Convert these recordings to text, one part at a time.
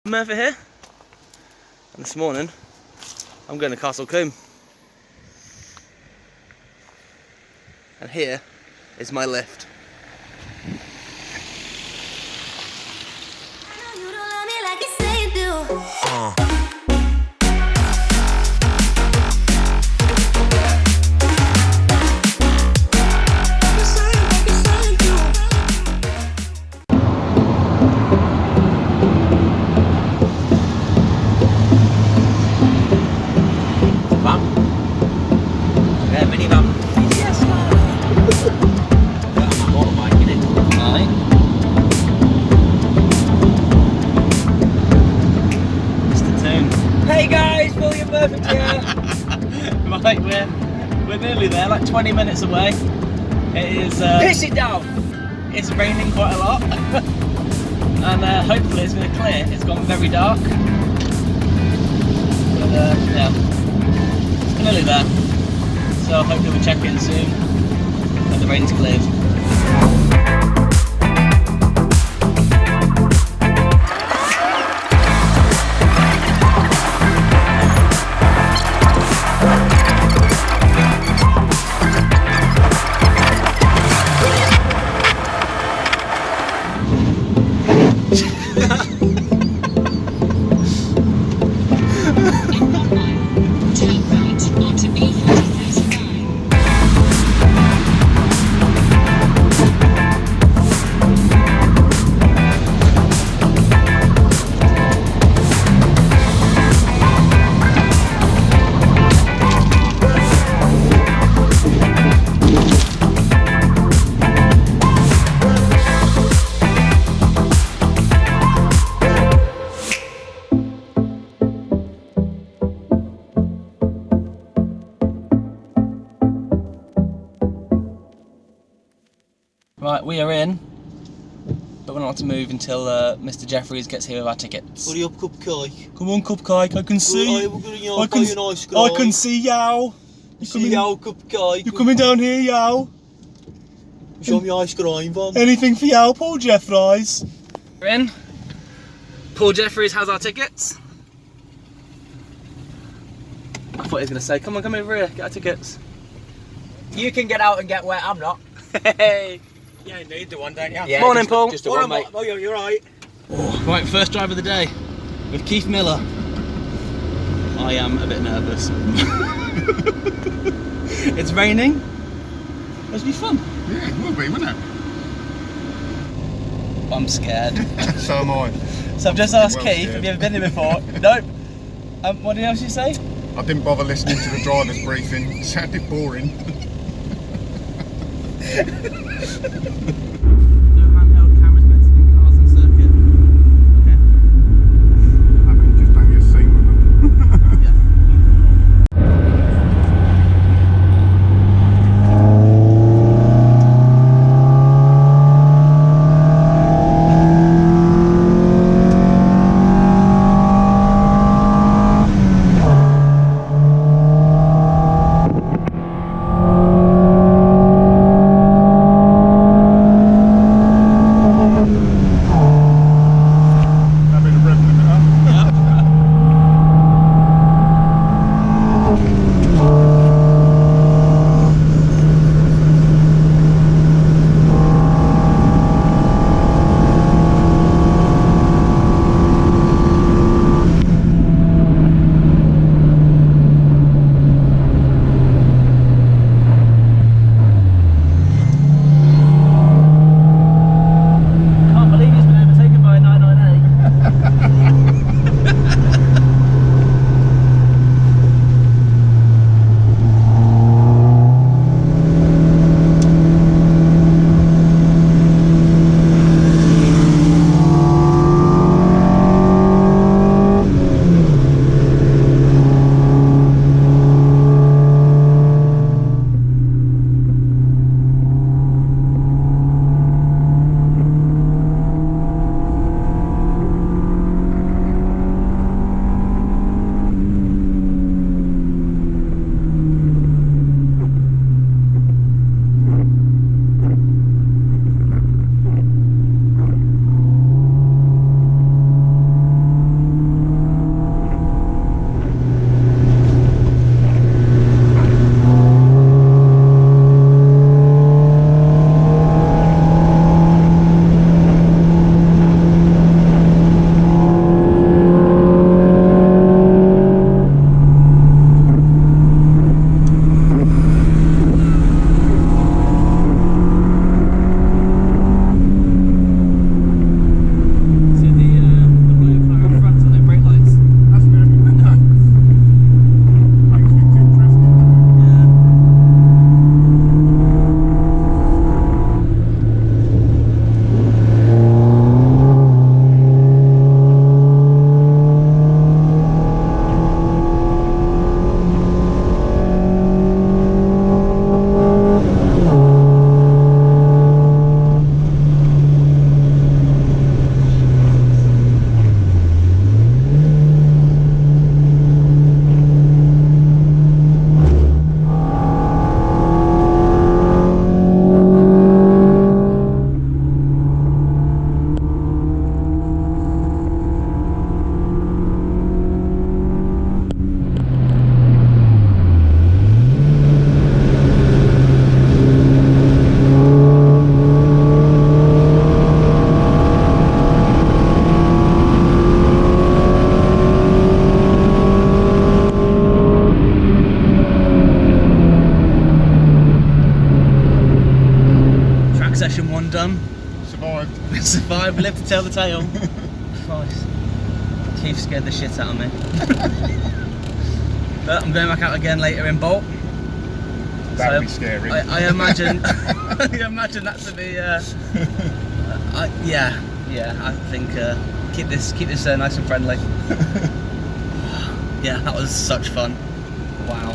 Murfitt here, and this morning I'm going to Castle Coombe, and here is my lift. Hey guys, Murfitt here. Right, we're nearly there, like 20 minutes away. It is Piss it down. It's raining quite a lot, and hopefully it's going to clear. It's gone very dark, but yeah, we're nearly there. So hopefully we'll check in soon when the rain's cleared. Right, we are in, but we're not to move until Mr. Jeffries gets here with our tickets. Hurry up, cupcake. Come on, cupcake, I can see. I can see Yow. Yow, cupcake. You're coming down here, Yow. Show me ice cream, Van. Anything for Yow, Paul Jeffries? We're in. Paul Jeffries has our tickets. I thought he was going to say, come on over here, get our tickets. You can get out and get wet, I'm not. Hey. Yeah, you need the one, don't you? Yeah, morning, Paul. Just a one, mate. Oh, you're right. Right, first drive of the day with Keith Miller. I am a bit nervous. It's raining. It'll be fun. Yeah, it will be, won't it? I'm scared. So am I. So I've just asked Well Keith, scared. have you ever been here before? Nope. What else did you say? I didn't bother listening to the driver's briefing. It sounded boring. No handheld cameras better than cars on circuit. Okay. I mean, just don't get seen with them. Yeah. to tell the tale. Christ. Keith scared the shit out of me. But I'm going back out again later in Bolt. That'd be scary. I imagine. I imagine that to be. Yeah. I think keep this nice and friendly. Yeah, that was such fun. Wow.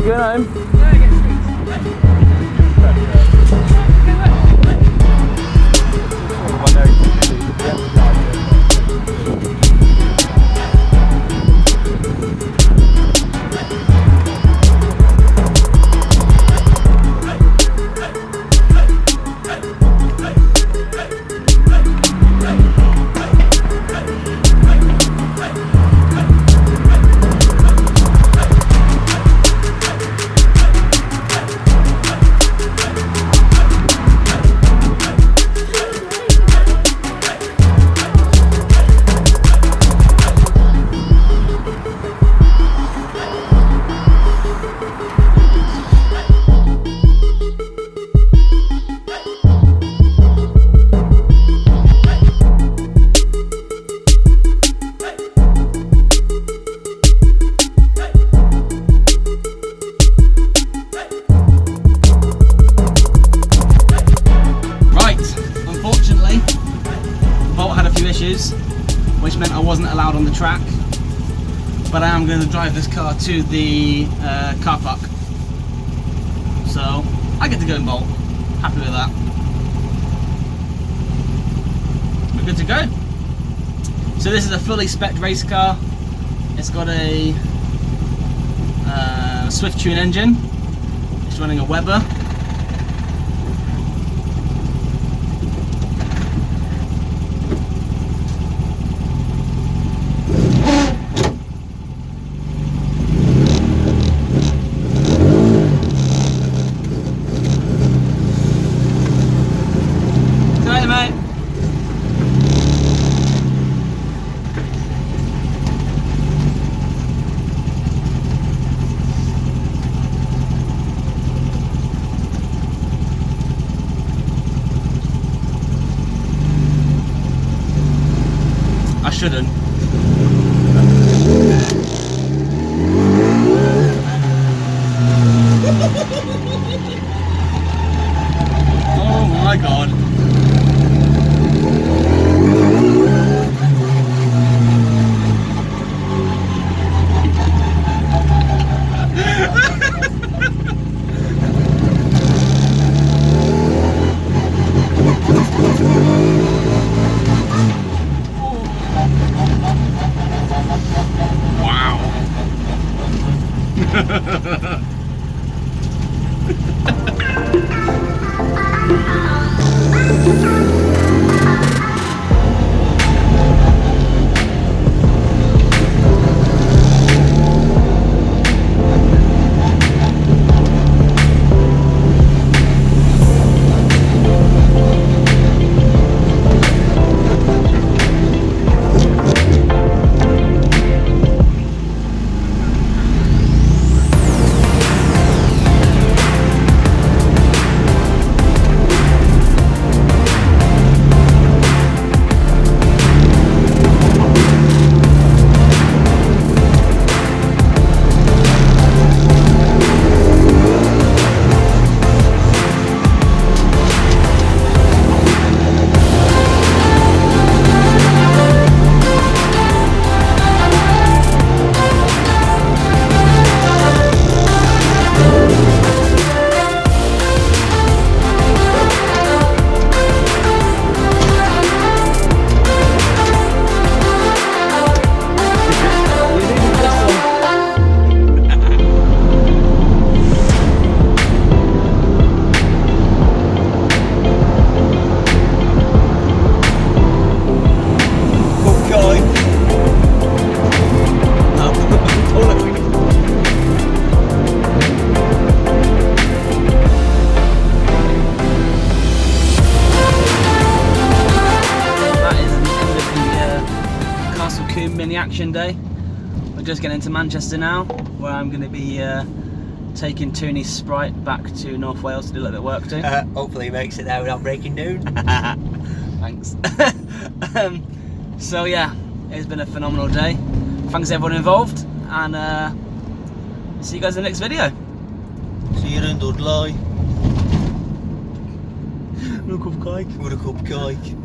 You going home? Which meant I wasn't allowed on the track, but I am going to drive this car to the car park, so I get to go in Bolt. Happy with that. We're good to go. So this is a fully spec race car. It's got a Swift Tune engine. It's running a Weber. I shouldn't. Oh my god. Coombe mini action day. We're just getting into Manchester now, where I'm going to be taking Tony's Sprite back to North Wales to do a little bit of work too. Hopefully he makes it there without breaking down. Thanks. So yeah, it's been a phenomenal day. Thanks everyone involved, and see you guys in the next video. See you in Dudley. Look up, Kike. Look up, Kike.